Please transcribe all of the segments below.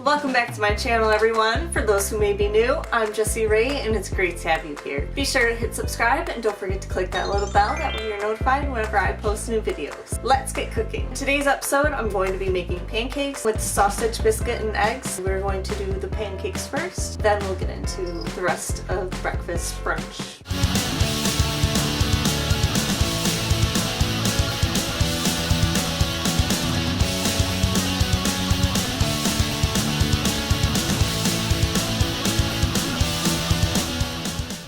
Welcome back to my channel, everyone. For those who may be new, I'm JessiRae and it's great to have you here. Be sure to hit subscribe and don't forget to click that little bell, that way you're notified whenever I post new videos. Let's get cooking. In today's episode, I'm going to be making pancakes with sausage, biscuit, and eggs. We're going to do the pancakes first, then we'll get into the rest of breakfast brunch.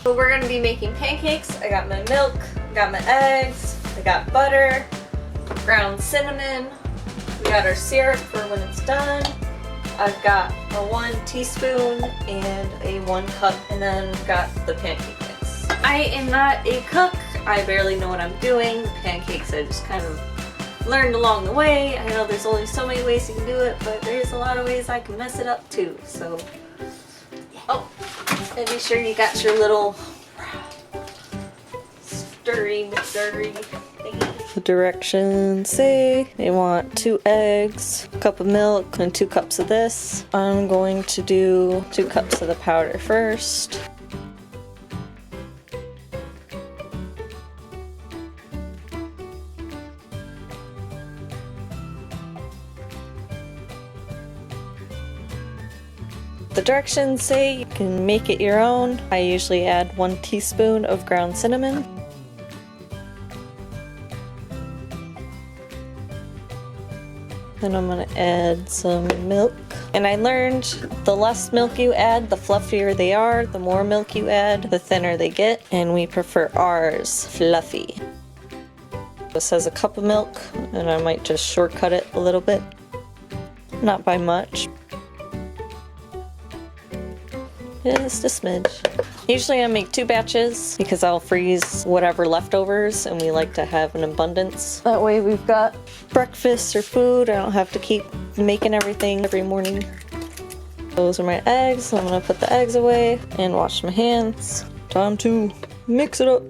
So we're going to be making pancakes. I got my milk, got my eggs, I got butter, ground cinnamon, we got our syrup for when it's done. I've got a 1 teaspoon and a 1 cup, and then got the pancake mix. I am not a cook. I barely know what I'm doing. Pancakes I just kind of learned along the way. I know there's only so many ways you can do it, but there's a lot of ways I can mess it up too. So, oh. And be sure you got your little stirry thingy. The directions say they want 2 eggs, a cup of milk, and 2 cups of this. I'm going to do 2 cups of the powder first. The directions say you can make it your own. I usually add 1 teaspoon of ground cinnamon. Then I'm going to add some milk. And I learned the less milk you add, the fluffier they are. The more milk you add, the thinner they get. And we prefer ours fluffy. This has a cup of milk, and I might just shortcut it a little bit. Not by much. Just a smidge. Usually I make 2 batches because I'll freeze whatever leftovers, and we like to have an abundance. That way we've got breakfast or food. I don't have to keep making everything every morning. Those are my eggs. I'm gonna put the eggs away and wash my hands. Time to mix it up.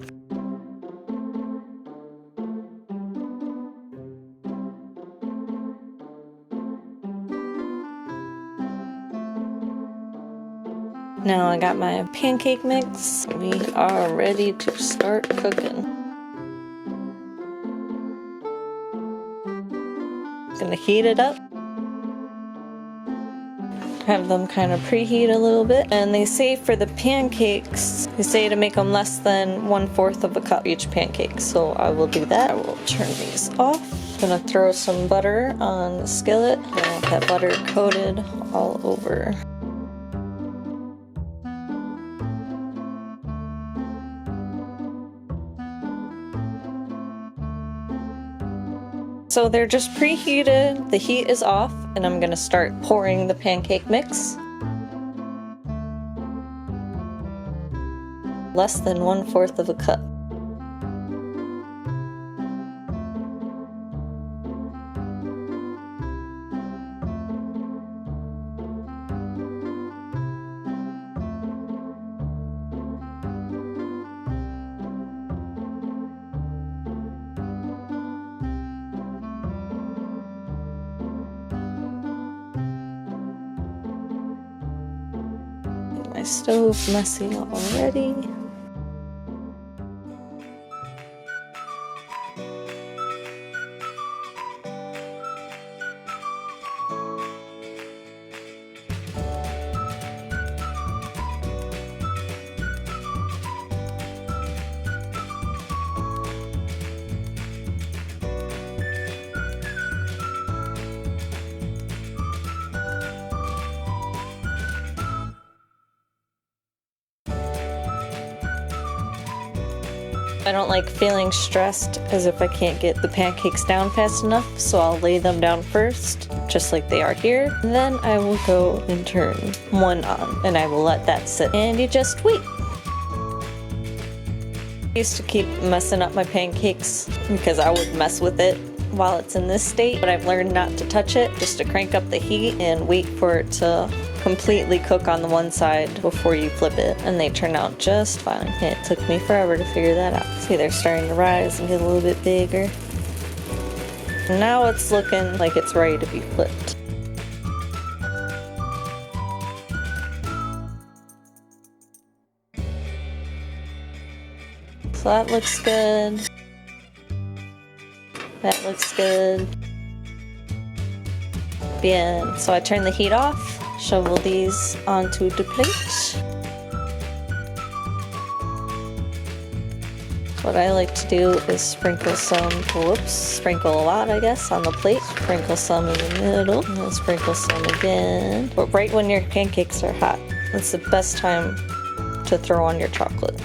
Now I got my pancake mix. We are ready to start cooking. Gonna heat it up. Have them kind of preheat a little bit. And they say for the pancakes, they say to make them less than 1/4 of a cup each pancake. So I will do that. I will turn these off. Gonna throw some butter on the skillet. I want that butter coated all over. So they're just preheated, the heat is off, and I'm gonna start pouring the pancake mix. Less than 1/4 of a cup. My stove messy already. I don't like feeling stressed as if I can't get the pancakes down fast enough, so I'll lay them down first, just like they are here. And then I will go and turn one on, and I will let that sit. And you just wait. I used to keep messing up my pancakes because I would mess with it while it's in this state, but I've learned not to touch it, just to crank up the heat and wait for it to completely cook on the one side before you flip it, and they turn out just fine. It took me forever to figure that out. See, they're starting to rise and get a little bit bigger. Now it's looking like it's ready to be flipped. So that looks good. That looks good. Bien. So I turn the heat off, shovel these onto the plate. What I like to do is sprinkle some, sprinkle a lot I guess on the plate. Sprinkle some in the middle, and then sprinkle some again. But right when your pancakes are hot, that's the best time to throw on your chocolate.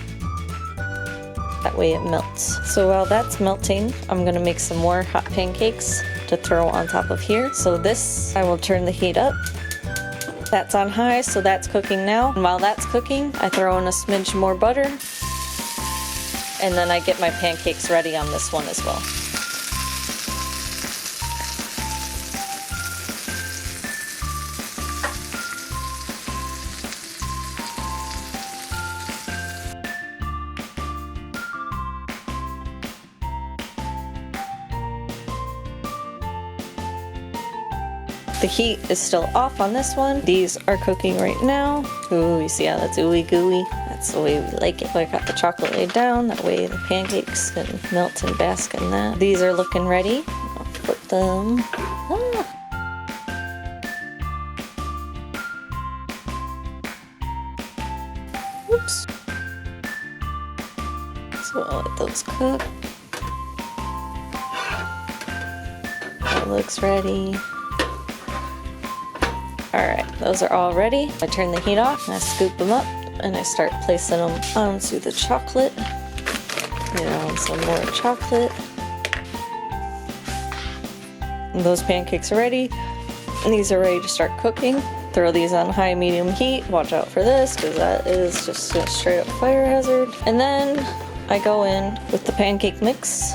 That way it melts. So while that's melting, I'm gonna make some more hot pancakes to throw on top of here. So this, I will turn the heat up. That's on high, so that's cooking now. And while that's cooking, I throw in a smidge more butter. And then I get my pancakes ready on this one as well. The heat is still off on this one. These are cooking right now. Ooh, you see how that's ooey gooey? That's the way we like it. So I got the chocolate laid down, that way the pancakes can melt and bask in that. These are looking ready. I'll flip them. Oops. So I'll let those cook. That looks ready. Alright, those are all ready. I turn the heat off and I scoop them up and I start placing them onto the chocolate. Get on some more chocolate. And those pancakes are ready. And these are ready to start cooking. Throw these on high medium heat. Watch out for this because that is just a straight up fire hazard. And then I go in with the pancake mix.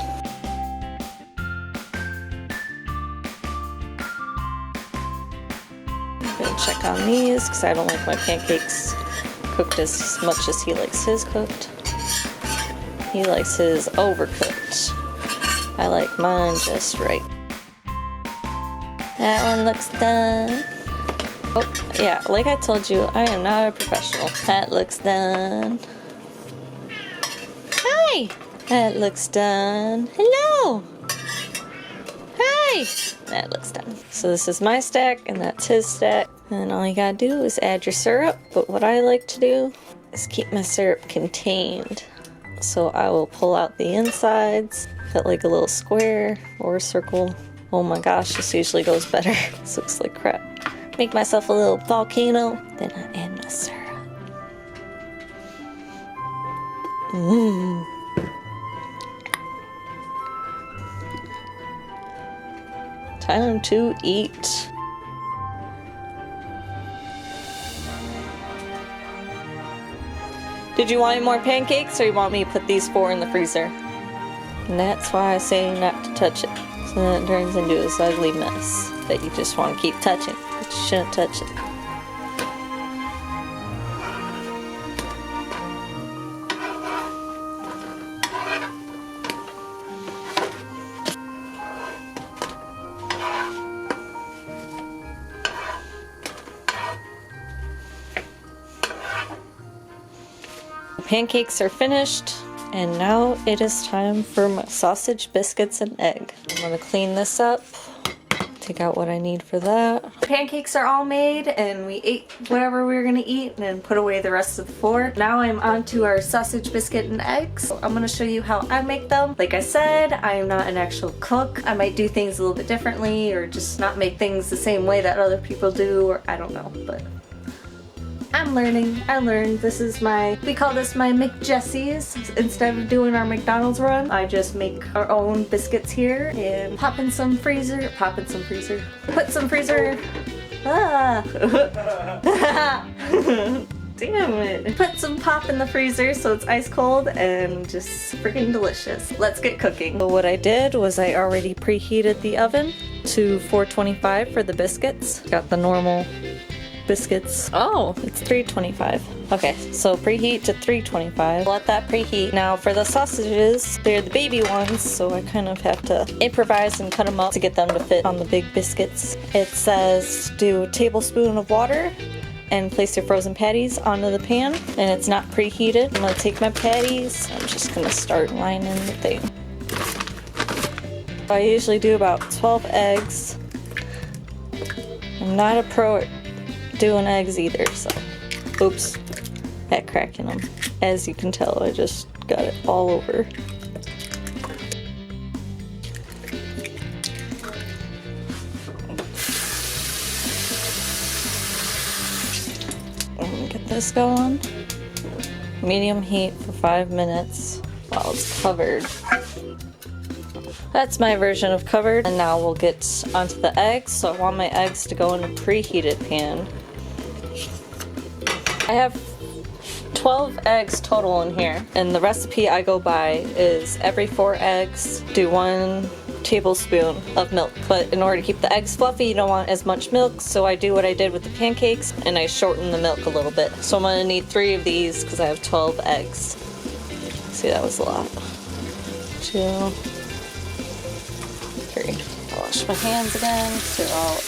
Check on these because I don't like my pancakes cooked as much as he likes his cooked. He likes his overcooked. I like mine just right. That one looks done. Oh, yeah, like I told you, I am not a professional. That looks done. Hi! That looks done. Hello! Hi! That looks done. So this is my stack and that's his stack. And all you gotta do is add your syrup. But what I like to do is keep my syrup contained. So I will pull out the insides, fit like a little square or a circle. Oh my gosh, this usually goes better. This looks like crap. Make myself a little volcano, then I add my syrup. Mmm. Time to eat. Did you want any more pancakes or you want me to put these 4 in the freezer? And that's why I say not to touch it. So then it turns into this ugly mess that you just want to keep touching, but you shouldn't touch it. Pancakes are finished, and now it is time for my sausage, biscuits, and egg. I'm gonna clean this up, take out what I need for that. Pancakes are all made, and we ate whatever we were gonna eat and put away the rest of the floor. Now I'm on to our sausage, biscuit, and eggs. So I'm gonna show you how I make them. Like I said, I am not an actual cook. I might do things a little bit differently, or just not make things the same way that other people do, or I don't know, but I'm learning. I learned. This is we call this my McJessi's. Instead of doing our McDonald's run, I just make our own biscuits here and put some freezer. Ah! Damn it. Put some pop in the freezer so it's ice cold and just freaking delicious. Let's get cooking. So what I did was I already preheated the oven to 425 for the biscuits. Got the normal biscuits. Oh, it's 325. Okay, so preheat to 325. Let that preheat. Now for the sausages, they're the baby ones, so I kind of have to improvise and cut them up to get them to fit on the big biscuits. It says do a tablespoon of water and place your frozen patties onto the pan, and it's not preheated. I'm gonna take my patties. I'm just gonna start lining the thing. I usually do about 12 eggs. I'm not a pro at doing eggs either, so oops, at cracking them. As you can tell, I just got it all over. I'm gonna get this going. Medium heat for 5 minutes while it's covered. That's my version of covered, and now we'll get onto the eggs. So I want my eggs to go in a preheated pan. I have 12 eggs total in here, and the recipe I go by is every 4 eggs, do 1 tablespoon of milk. But in order to keep the eggs fluffy, you don't want as much milk, so I do what I did with the pancakes, and I shorten the milk a little bit. So I'm gonna need 3 of these because I have 12 eggs. See, that was a lot. 2, 3. I'll wash my hands again, so I'll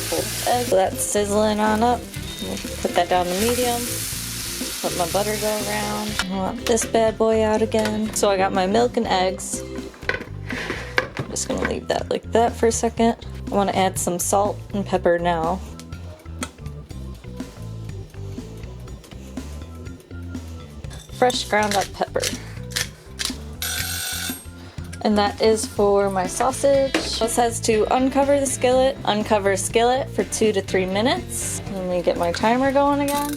hold the egg. So that's sizzling on up. Put that down to medium. Let my butter go around. I want this bad boy out again. So I got my milk and eggs. I'm just gonna leave that like that for a second. I want to add some salt and pepper now. Fresh ground up pepper. And that is for my sausage. It says to uncover the skillet. Uncover skillet for 2 to 3 minutes. Let me get my timer going again.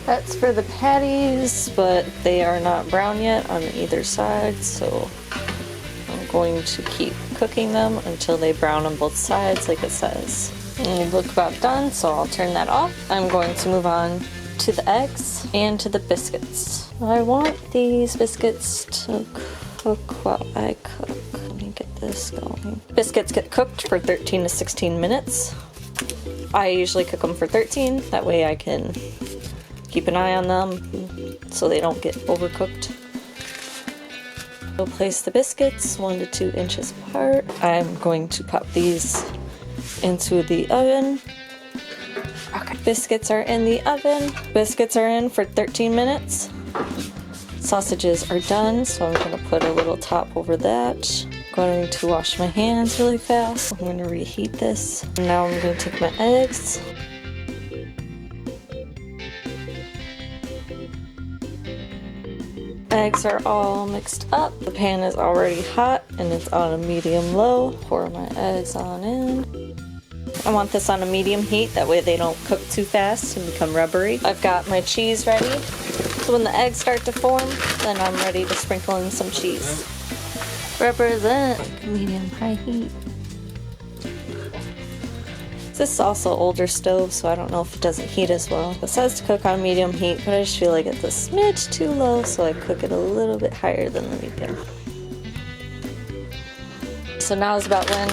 That's for the patties, but they are not brown yet on either side, so I'm going to keep cooking them until they brown on both sides like it says. And they look about done, so I'll turn that off. I'm going to move on to the eggs and to the biscuits. I want these biscuits to cook while I cook. Let me get this going. Biscuits get cooked for 13 to 16 minutes. I usually cook them for 13, that way I can keep an eye on them so they don't get overcooked. We'll place the biscuits 1 to 2 inches apart. I'm going to pop these into the oven. Okay, biscuits are in the oven. Biscuits are in for 13 minutes. Sausages are done, so I'm gonna put a little top over that. I'm going to wash my hands really fast. I'm gonna reheat this. And now I'm gonna take my eggs. Eggs are all mixed up. The pan is already hot and it's on a medium low. Pour my eggs on in. I want this on a medium heat, that way they don't cook too fast and become rubbery. I've got my cheese ready. So when the eggs start to form, then I'm ready to sprinkle in some cheese. Represent medium high heat. This is also older stove, so I don't know if it doesn't heat as well. It says to cook on medium heat, but I just feel like it's a smidge too low, so I cook it a little bit higher than the medium. So now is about when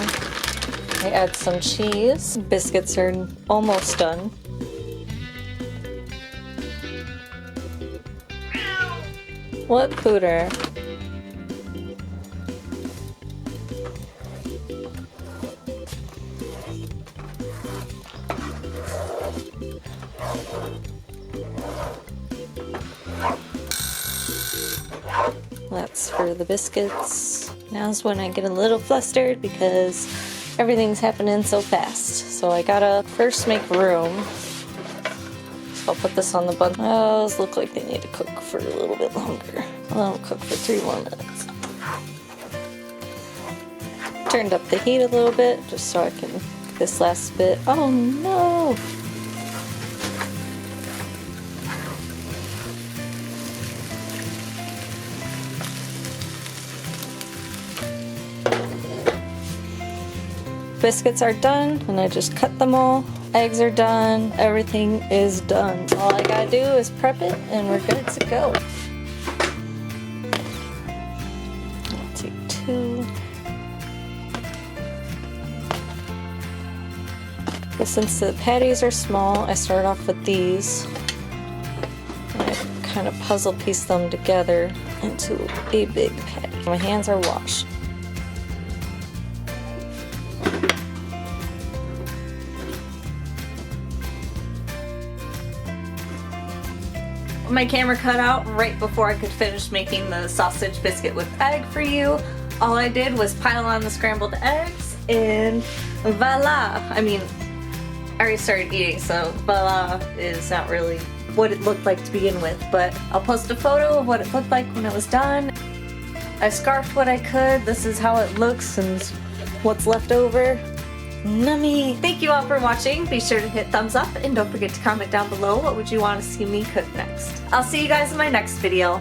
I add some cheese. Biscuits are almost done. What pooter? That's for the biscuits. Now's when I get a little flustered because everything's happening so fast. So I gotta first make room. So I'll put this on the bun. Those look like they need to cook for a little bit longer. I'll cook for 3 more minutes. Turned up the heat a little bit just so I can get this last bit. Oh no! Biscuits are done, and I just cut them all. Eggs are done. Everything is done. All I gotta do is prep it, and we're good to go. I'll take 2. But since the patties are small, I start off with these. And I kind of puzzle piece them together into a big patty. My hands are washed. my camera cut out right before I could finish making the sausage biscuit with egg for you. All I did was pile on the scrambled eggs and voila! I mean, I already started eating, so voila is not really what it looked like to begin with, but I'll post a photo of what it looked like when it was done. I scarfed what I could. This is how it looks and what's left over. Nummy! Thank you all for watching. Be sure to hit thumbs up and don't forget to comment down below what would you want to see me cook next. I'll see you guys in my next video.